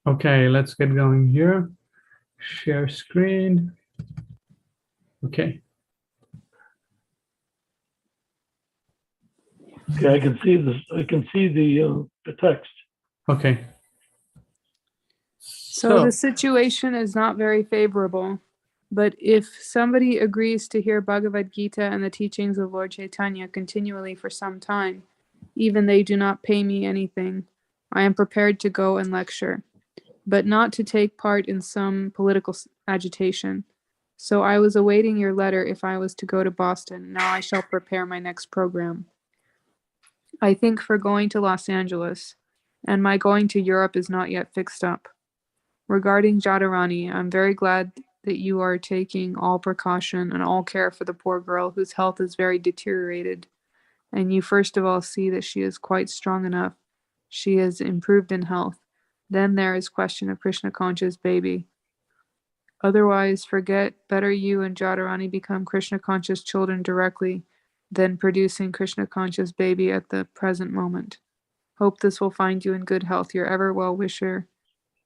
Okay, let's get going here. Share screen. Okay. Okay, I can see this. I can see the text. Okay. So the situation is not very favorable, but if somebody agrees to hear Bhagavad Gita and the teachings of Lord Chaitanya continually for some time, even they do not pay me anything, I am prepared to go and lecture, but not to take part in some political agitation. So I was awaiting your letter if I was to go to Boston. Now I shall prepare my next program. I think for going to Los Angeles, and my going to Europe is not yet fixed up. Regarding Jadharani, I'm very glad that you are taking all precaution and all care for the poor girl whose health is very deteriorated, and you first of all see that she is quite strong enough. She has improved in health. Then there is question of Krishna conscious baby. Otherwise, forget, better you and Jadharani become Krishna conscious children directly than producing Krishna conscious baby at the present moment. Hope this will find you in good health. Your ever well-wisher,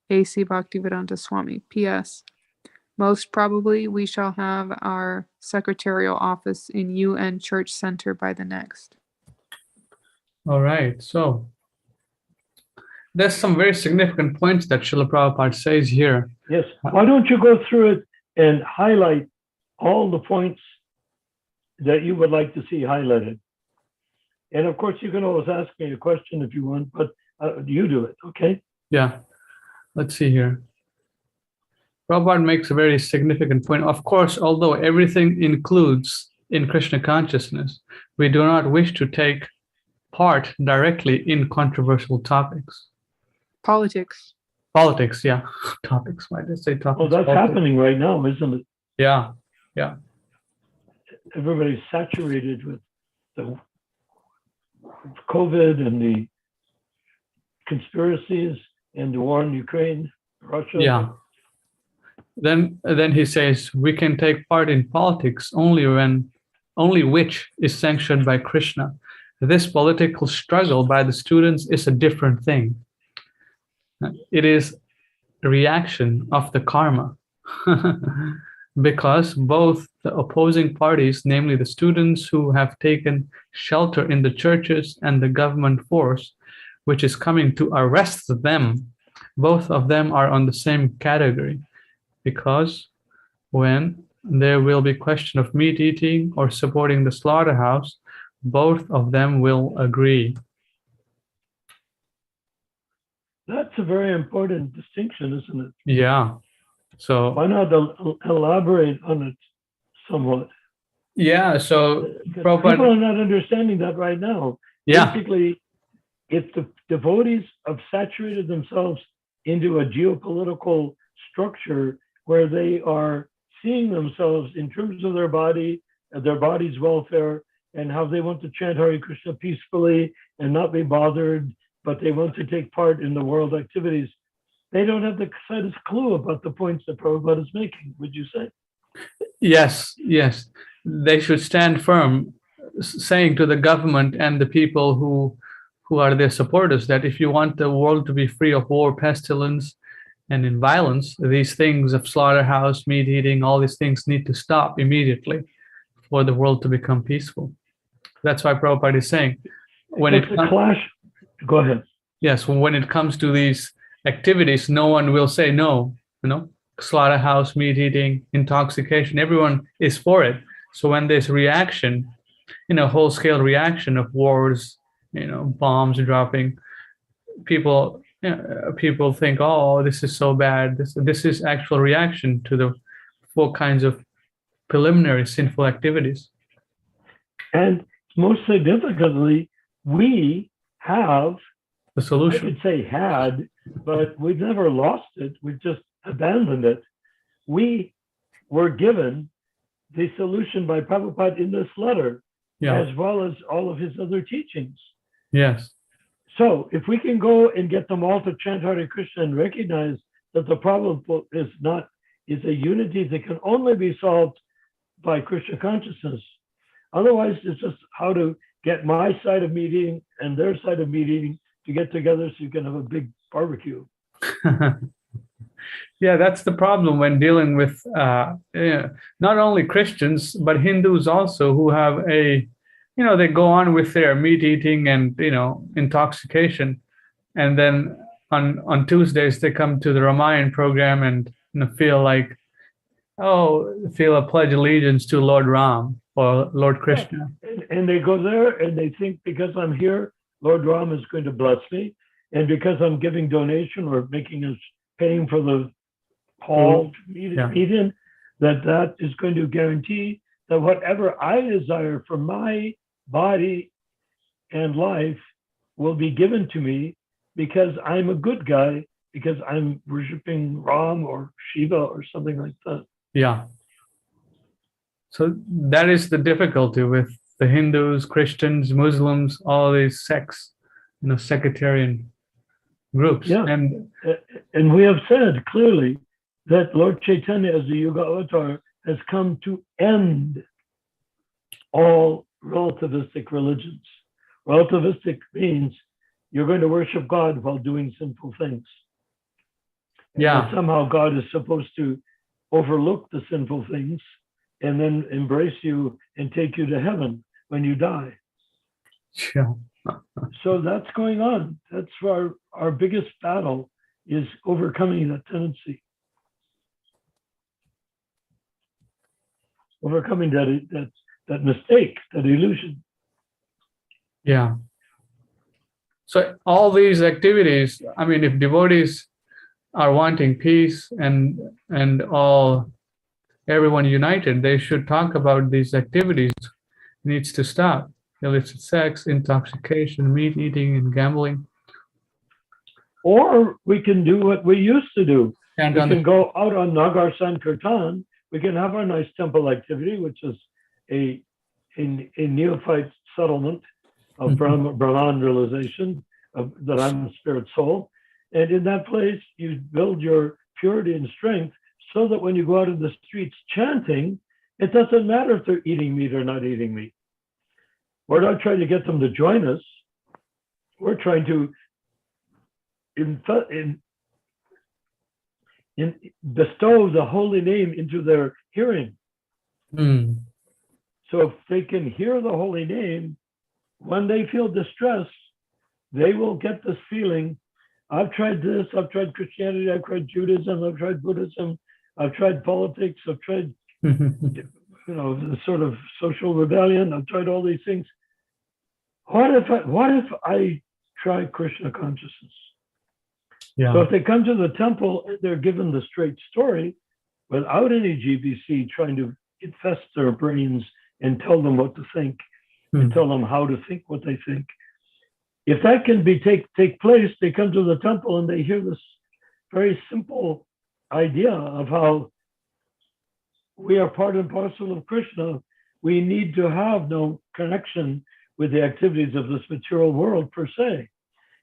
A.C. Bhaktivedanta Swami. P.S. Most probably we shall have our secretarial office in UN Church Center by the next. All right. So there's some very significant points that Srila Prabhupada says here. Yes. Why don't you go through it and highlight all the points that you would like to see highlighted? And of course, you can always ask me a question if you want, but you do it, okay? Yeah. Let's see here. Prabhupada makes a very significant point. Of course, although everything includes in Krishna consciousness, we do not wish to take part directly in controversial topics. Politics. Politics, yeah. Topics, why did I say topics? Well, that's Politics. happening right now, isn't it? Yeah, yeah. Everybody's saturated with the COVID and the conspiracies and the war in Ukraine, Russia. Yeah. Then he says we can take part in politics only which is sanctioned by Krishna. This political struggle by the students is a different thing. It is a reaction of the karma. Because both the opposing parties, namely the students who have taken shelter in the churches and the government force, which is coming to arrest them, both of them are on the same category. Because when there will be question of meat eating or supporting the slaughterhouse, both of them will agree. That's a very important distinction, isn't it? Yeah. So why not elaborate on it somewhat? Yeah. So people are not understanding that right now. Yeah. Basically, if the devotees have saturated themselves into a geopolitical structure where they are seeing themselves in terms of their body, their body's welfare, and how they want to chant Hare Krishna peacefully and not be bothered, but they want to take part in the world activities, they don't have the slightest clue about the points that Prabhupada is making, would you say? Yes, yes. They should stand firm, saying to the government and the people who are their supporters that if you want the world to be free of war, pestilence, and in violence, these things of slaughterhouse, meat eating, all these things need to stop immediately for the world to become peaceful. That's why Prabhupada is saying, when it's a clash. Go ahead. Yes, when it comes to these activities, no one will say no. Slaughterhouse, meat eating, intoxication, everyone is for it. So when there's reaction, whole scale reaction of wars, bombs dropping, people think, oh, this is so bad. This is actual reaction to the 4 kinds of preliminary sinful activities. And most significantly, we have the solution. I could say had, but we've never lost it. We've just abandoned it. We were given the solution by Prabhupada in this letter, as well as all of his other teachings. Yes. So if we can go and get them all to chant Hare Krishna and recognize that the problem is a unity that can only be solved by Krishna consciousness. Otherwise, it's just how to get my side of meeting and their side of meeting to get together so you can have a big barbecue. Yeah, that's the problem when dealing with not only Christians but Hindus also, who have they go on with their meat eating and intoxication, and then on Tuesdays they come to the Ramayan program and feel a pledge allegiance to Lord Ram or Lord Krishna. And they go there and they think because I'm here, Lord Ram is going to bless me. And because I'm giving donation or paying for the hall to meet in, that is going to guarantee that whatever I desire for my body and life will be given to me because I'm a good guy, because I'm worshiping Ram or Shiva or something like that. Yeah. So that is the difficulty with the Hindus, Christians, Muslims, all these sects, sectarian groups. Yeah. And we have said clearly that Lord Chaitanya as the Yuga avatar has come to end all relativistic religions. Relativistic means you're going to worship God while doing sinful things. And somehow God is supposed to overlook the sinful things and then embrace you and take you to heaven when you die. Yeah. So that's going on. That's our biggest battle, is overcoming that tendency. Overcoming that mistake, that illusion. Yeah. So all these activities, if devotees are wanting peace and everyone united, they should talk about these activities. It needs to stop. Illicit sex, intoxication, meat eating, and gambling. Or we can do what we used to do. We can go out on Nagar Sankirtan. We can have our nice temple activity, which is a neophyte settlement of Brahman realization that I'm a spirit soul. And in that place, you build your purity and strength so that when you go out in the streets chanting, it doesn't matter if they're eating meat or not eating meat. We're not trying to get them to join us. We're trying to bestow the holy name into their hearing. So if they can hear the holy name, when they feel distress, they will get this feeling, I've tried this, I've tried Christianity, I've tried Judaism, I've tried Buddhism, I've tried politics, I've tried the sort of social rebellion, I've tried all these things. What if I try Krishna consciousness? Yeah. So if they come to the temple, they're given the straight story without any GBC trying to infest their brains and tell them what to think and tell them how to think what they think. If that can take place, they come to the temple and they hear this very simple idea of how we are part and parcel of Krishna. We need to have no connection with the activities of this material world per se.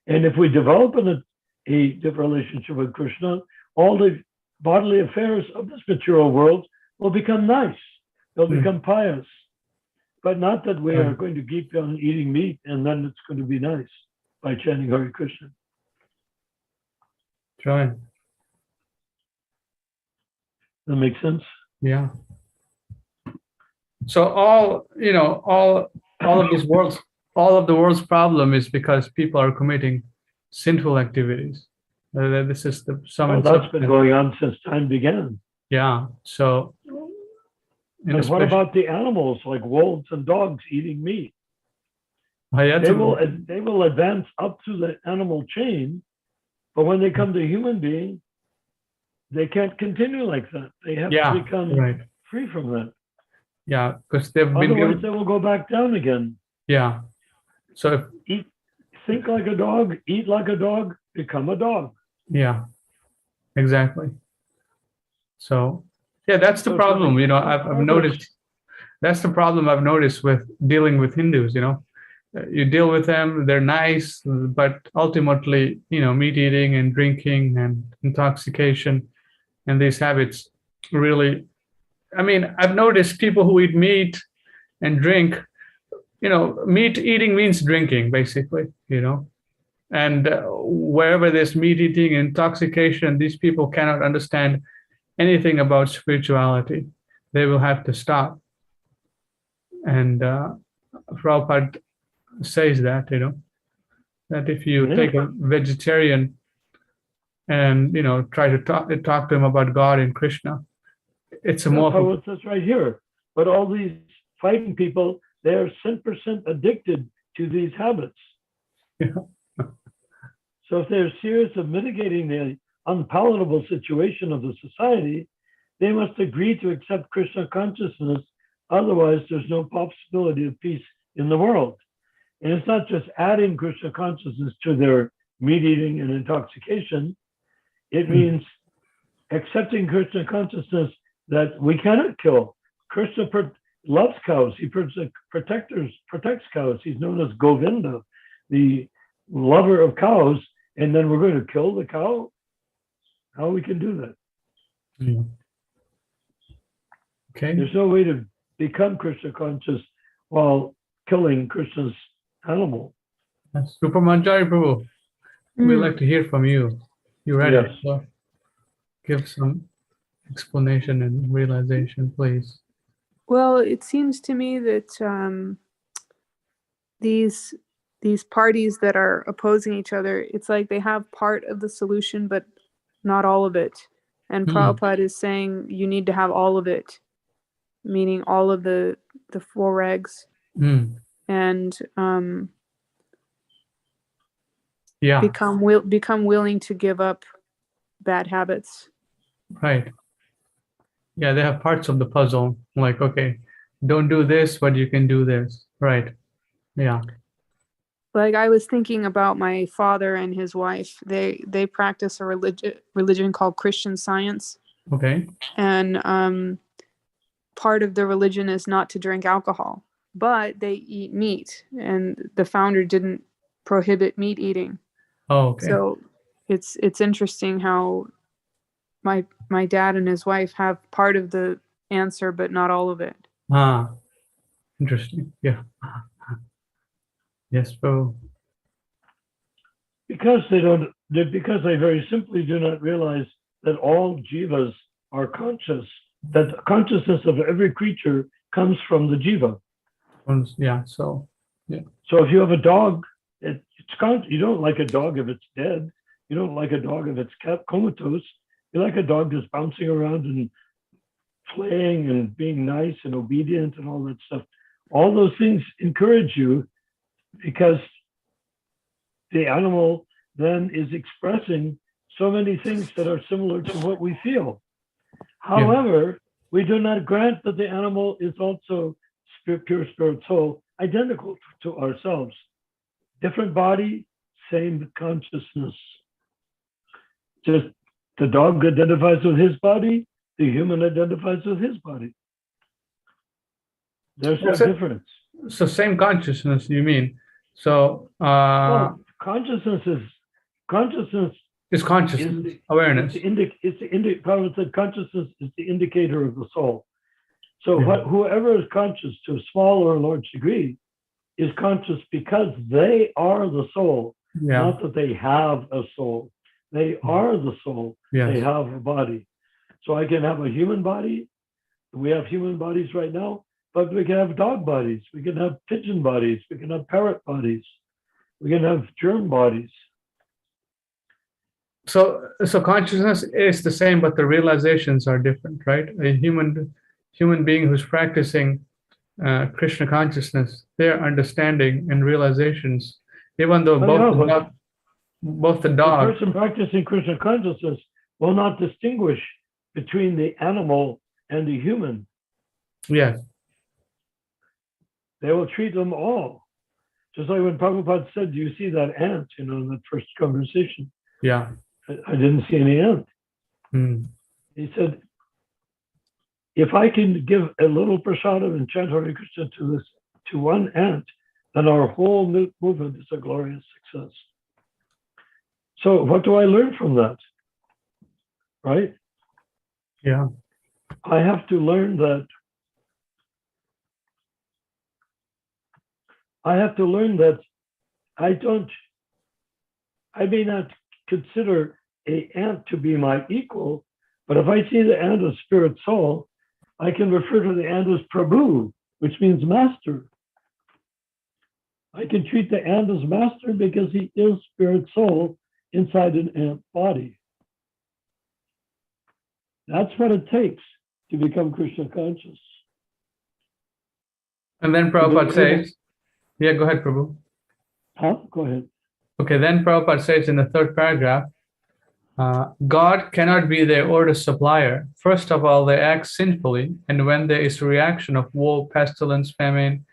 And if we develop a relationship with Krishna, all the bodily affairs of this material world will become nice. They'll become pious. But not that we are going to keep on eating meat and then it's going to be nice by chanting Hare Krishna. Right. That makes sense? Yeah. So all of the world's problem is because people are committing sinful activities. This is that's been going on since time began. Yeah. So. And what about the animals like wolves and dogs eating meat? They will advance up to the animal chain, but when they come to human being, they can't continue like that. They have to become free from that. Yeah, because they've otherwise they will go back down again. Yeah. So think like a dog, eat like a dog, become a dog. Yeah, exactly. So that's the problem. I've noticed. That's the problem I've noticed with dealing with Hindus. You deal with them, they're nice, but ultimately, meat eating and drinking and intoxication and these habits really. I've noticed people who eat meat and drink. Meat eating means drinking, basically. And wherever there's meat eating, intoxication, these people cannot understand anything about spirituality. They will have to stop. And Prabhupada says that, that if you take a vegetarian and, try to talk to him about God and Krishna, it's a more... That's right here. But all these fighting people, they are 100% addicted to these habits. Yeah. So if they're serious of mitigating the unpalatable situation of the society, they must agree to accept Krishna consciousness. Otherwise, there's no possibility of peace in the world. And it's not just adding Krishna consciousness to their meat eating and intoxication. It means accepting Krishna consciousness that we cannot kill. Krishna loves cows. He protects cows. He's known as Govinda, the lover of cows. And then we're going to kill the cow? How we can do that? Yeah. Okay. There's no way to become Krishna conscious while killing Krishna's animal. Yes. Rupamanjari Prabhu, we'd like to hear from you. You read it, so give some explanation and realization, please. Well, it seems to me that these parties that are opposing each other, it's like they have part of the solution, but not all of it. And Prabhupada is saying you need to have all of it, meaning all of the four regs, and become willing to give up bad habits. Right. Yeah, they have parts of the puzzle. Like, okay, don't do this, but you can do this. Right. Yeah. Like I was thinking about my father and his wife. They practice a religion called Christian Science. Okay. And part of the religion is not to drink alcohol, but they eat meat, and the founder didn't prohibit meat eating. Oh, okay. So it's interesting how my dad and his wife have part of the answer, but not all of it. Interesting. Yeah. Yes, bro. Because they very simply do not realize that all jivas are conscious, that the consciousness of every creature comes from the jiva. Yeah, so if you have a dog, you don't like a dog if it's dead. You don't like a dog if it's comatose. You like a dog just bouncing around and playing and being nice and obedient and all that stuff. All those things encourage you because the animal then is expressing so many things that are similar to what we feel. However, we do not grant that the animal is also pure spirit soul, identical to ourselves. Different body, same consciousness. Just the dog identifies with his body, the human identifies with his body. There's no difference. So same consciousness, you mean? So consciousness is awareness. Prabhupada said consciousness is the indicator of the soul. So whoever is conscious to a small or a large degree is conscious because they are the soul, not that they have a soul. They are the soul. Yes. They have a body. So I can have a human body. We have human bodies right now, but we can have dog bodies. We can have pigeon bodies. We can have parrot bodies. We can have germ bodies. So consciousness is the same, but the realizations are different, right? A human being who's practicing Krishna consciousness, their understanding and realizations, even though both the dog. The person practicing Krishna consciousness will not distinguish between the animal and the human. Yes. They will treat them all. Just like when Prabhupada said, do you see that ant, in that first conversation? Yeah. I didn't see any ant. He said, if I can give a little prasadam and chant Hare Krishna to one ant, then our whole movement is a glorious success. So what do I learn from that? Right? Yeah. I have to learn that I don't I may not consider a ant to be my equal, but if I see the ant as spirit soul, I can refer to the ant as Prabhu, which means master. I can treat the ant as master because he is spirit soul inside an ant body. That's what it takes to become Krishna conscious. And then Prabhupada says, yeah, go ahead, Prabhu. Huh? Go ahead. Okay, then Prabhupada says in the third paragraph, God cannot be their order supplier. First of all, they act sinfully, and when there is a reaction of war, pestilence, famine,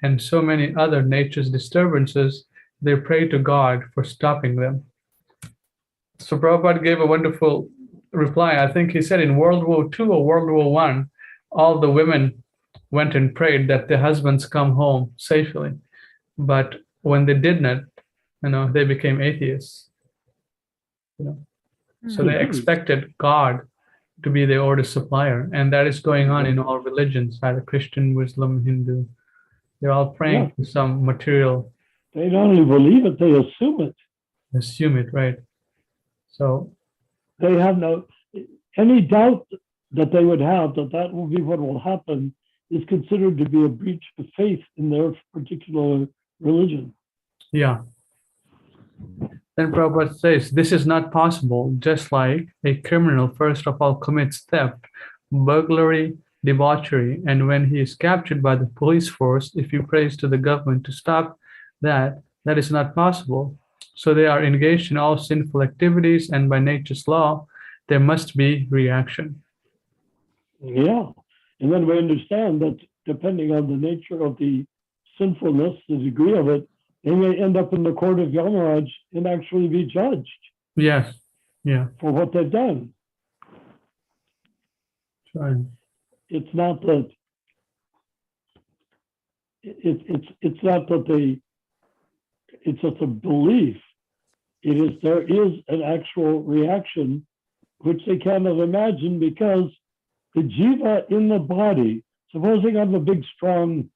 and so many other nature's disturbances, they pray to God for stopping them. So Prabhupada gave a wonderful reply. I think he said in World War II or World War I, all the women went and prayed that their husbands come home safely. But when they did not, they became atheists. So they expected God to be their order supplier. And that is going on in all religions, either Christian, Muslim, Hindu. They're all praying for some material. They not only believe it, they assume it. Assume it, right? So they have any doubt that they would have that will be what will happen is considered to be a breach of faith in their particular religion. Yeah. Then Prabhupada says, this is not possible, just like a criminal first of all commits theft, burglary, debauchery, and when he is captured by the police force, if he prays to the government to stop that, that is not possible. So they are engaged in all sinful activities, and by nature's law, there must be reaction. Yeah. And then we understand that depending on the nature of the sinfulness, the degree of it, they may end up in the court of Yamaraj and actually be judged. Yes. Yeah. For what they've done. Right. It's not that it's not that it's just a belief. There is an actual reaction which they cannot imagine because the jiva in the body, supposing I have a big strong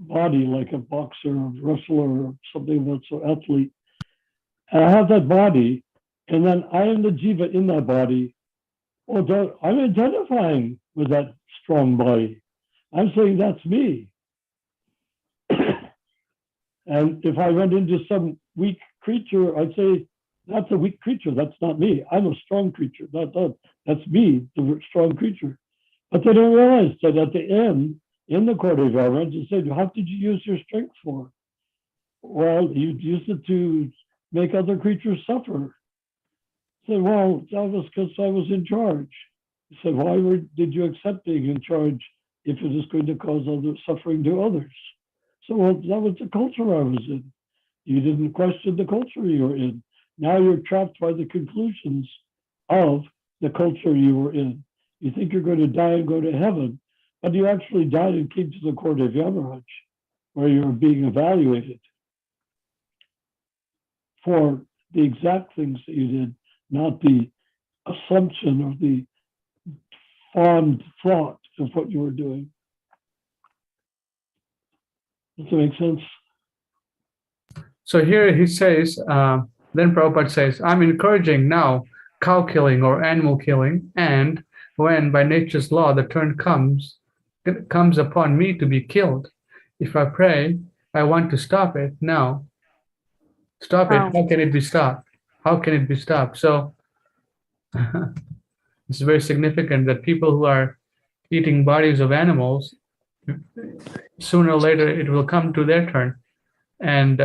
body like a boxer or wrestler or something that's an athlete, and I have that body, and then I am the jiva in that body. Well, I'm identifying with that strong body. I'm saying that's me. And if I went into some weak creature, I'd say, that's a weak creature. That's not me. I'm a strong creature. That's me, the strong creature. But they don't realize that at the end, in the court of Yamaraj, you said, how did you use your strength for? Well, you used it to make other creatures suffer. I said, well, that was because I was in charge. He said, why did you accept being in charge if it is going to cause other suffering to others? So well, that was the culture I was in. You didn't question the culture you were in. Now you're trapped by the conclusions of the culture you were in. You think you're going to die and go to heaven, but you actually died and came to the court of Yamaraj, where you were being evaluated for the exact things that you did, not the assumption or the fond thought of what you were doing. Does that make sense? So here he says, then Prabhupada says, I'm encouraging now cow killing or animal killing, and when by nature's law the turn comes upon me to be killed, if I pray, I want to stop it now. Stop it. How can it be stopped? How can it be stopped? So it's very significant that people who are eating bodies of animals, sooner or later it will come to their turn. And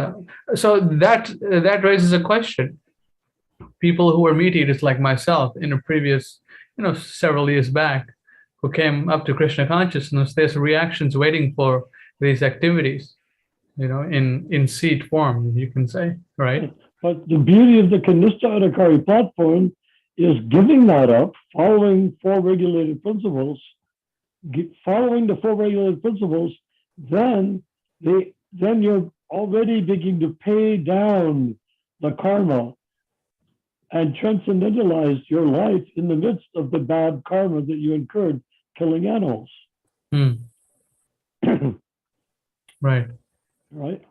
so that raises a question. People who were meat eaters like myself in a previous, several years back, who came up to Krishna consciousness, there's reactions waiting for these activities, in seed form, you can say, right? But the beauty of the Kanishta Adhikari platform is giving that up, following four regulated principles, then you're already beginning to pay down the karma and transcendentalize your life in the midst of the bad karma that you incurred killing animals. Right. Right?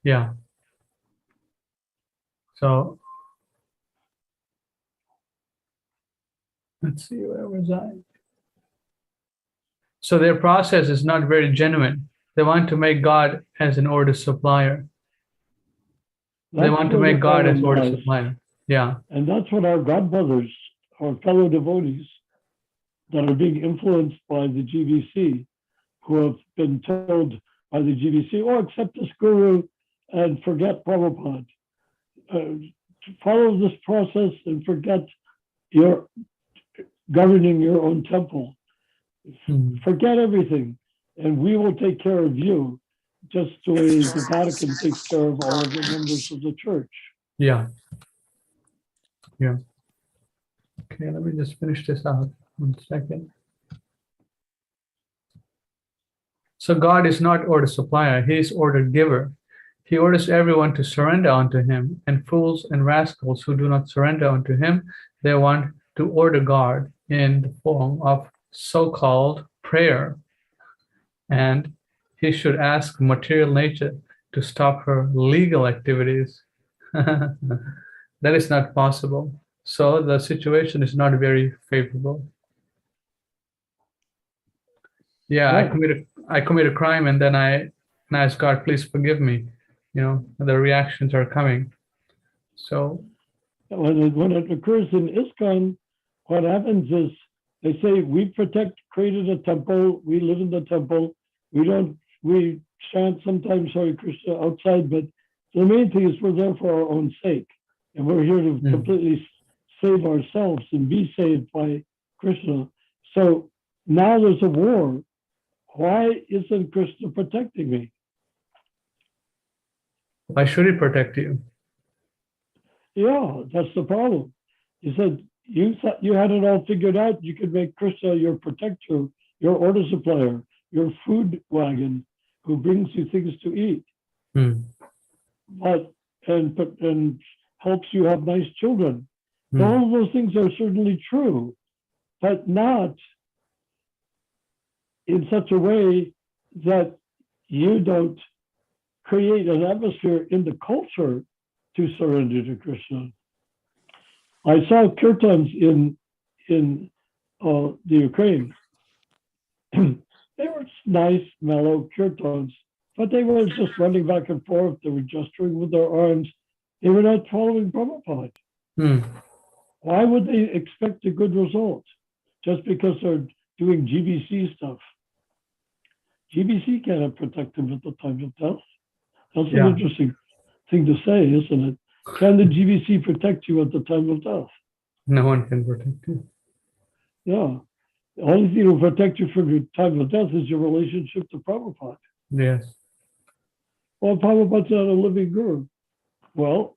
Yeah. So Let's see, where was I? So their process is not very genuine. They want to make God as an order supplier. They That's want to where make the God as problem order lies. supplier. Yeah. And that's what our godmothers, our fellow devotees that are being influenced by the GBC, who have been told by the GBC, oh, accept this guru and forget Prabhupada. Follow this process and forget your governing your own temple. Forget everything, and we will take care of you, just the way the Vatican takes care of all of the members of the church. Yeah. Yeah. Okay, let me just finish this out. 1 second. So God is not order supplier, he is order giver. He orders everyone to surrender unto him, and fools and rascals who do not surrender unto him, they want to order God in the form of so-called prayer. And he should ask material nature to stop her legal activities. That is not possible. So the situation is not very favorable. Yeah, Right. I commit a crime, and then I ask God, please forgive me. You know, the reactions are coming. So When it occurs in Iskcon, what happens is they say we created a temple, we live in the temple, we chant sometimes Hare Krishna outside, but the main thing is we're there for our own sake, and we're here to completely save ourselves and be saved by Krishna. So now there's a war. Why isn't Krishna protecting me? why should he protect you? Yeah, that's the problem. He said, you thought you had it all figured out. You could make Krishna your protector, your order supplier, your food wagon, who brings you things to eat, but and helps you have nice children. All of those things are certainly true, but not in such a way that you don't create an atmosphere in the culture to surrender to Krishna. I saw kirtans in the Ukraine. They were nice, mellow kirtans, but they were just running back and forth. They were gesturing with their arms. They were not following Prabhupada. Why would they expect a good result just because they're doing GBC stuff? GBC cannot protect them at the time of death. That's an interesting thing to say, isn't it? Can the GBC protect you at the time of death? No one can protect you. Yeah. The only thing that will protect you from your time of death is your relationship to Prabhupada. Yes. Well, Prabhupada's not a living guru. Well,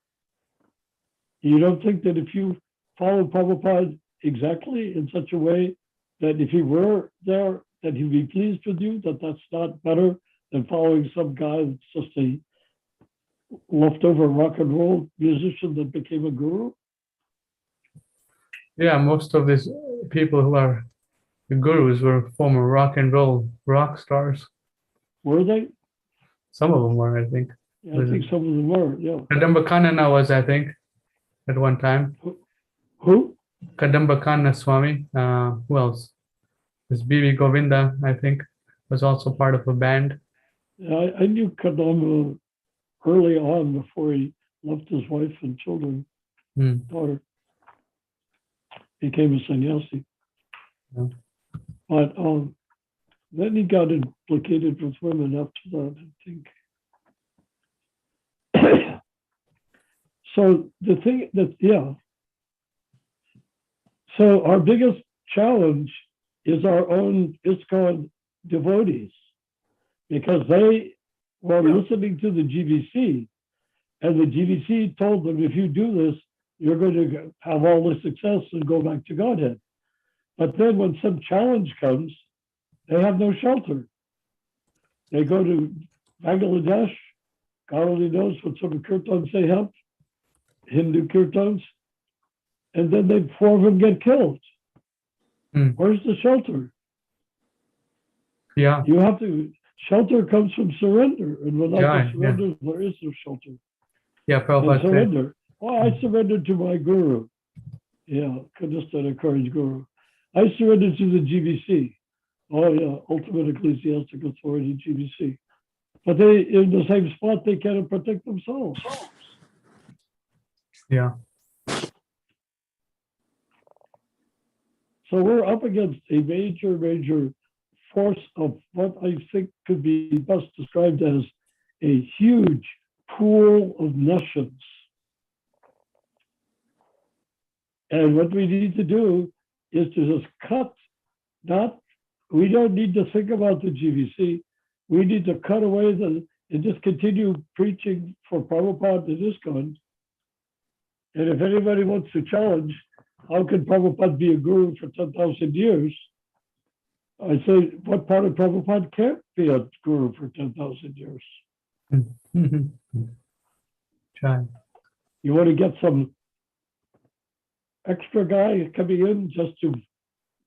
you don't think that if you follow Prabhupada exactly in such a way that if he were there, that he'd be pleased with you, that that's not better than following some guy that's just a leftover rock and roll musician that became a guru? Yeah, most of these people who are the gurus were former rock and roll rock stars. Were they? Some of them were, I think. Yeah, I think some of them were, yeah. Kadamba Kanana was, I think, at one time. Who? Kadamba Kanna Swami. Who else? This B.V. Govinda, I think, was also part of a band. Yeah, I knew Kadamba early on before he left his wife and children, daughter, became a sannyasi. Yeah. But then he got implicated with women after that, I think. So the thing that, so our biggest challenge is our own Iskcon devotees, because they were listening to the GBC, and the GBC told them, if you do this, you're going to have all the success and go back to Godhead. But then when some challenge comes, they have no shelter. They go to Bangladesh, God only knows what sort of kirtans they have, Hindu kirtans, and then four of them get killed. Where's the shelter? Yeah. You have to, shelter comes from surrender, and without the surrender, there is no shelter. Yeah, Prabhupada. Surrender. Oh, I surrendered to my guru. Yeah, just an encouraged guru. I surrendered to the GBC. Oh yeah, ultimate ecclesiastic authority, GBC. But they, in the same spot, they cannot protect themselves. Yeah. So we're up against a major force of what I think could be best described as a huge pool of nations. And what we need to do is to just cut, we don't need to think about the GVC. We need to cut away and just continue preaching for Prabhupada and Iskcon. And if anybody wants to challenge, how can Prabhupada be a guru for 10,000 years? I say, what part of Prabhupada can't be a guru for 10,000 years? Try. You want to get some extra guy coming in just to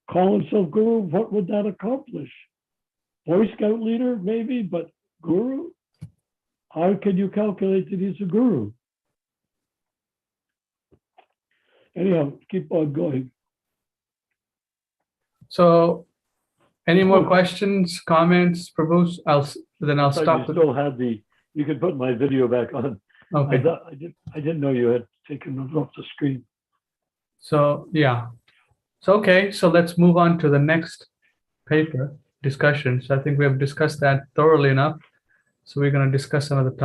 call himself guru? What would that accomplish? Boy Scout leader, maybe, but guru? How can you calculate that he's a guru? Anyhow, keep on going. So, any more questions, comments, Prabhu? Then I'll stop. You still had you could put my video back on. Okay. I didn't know you had taken it off the screen. So, yeah. So, okay. So let's move on to the next paper discussion. So I think we have discussed that thoroughly enough. So we're going to discuss another topic.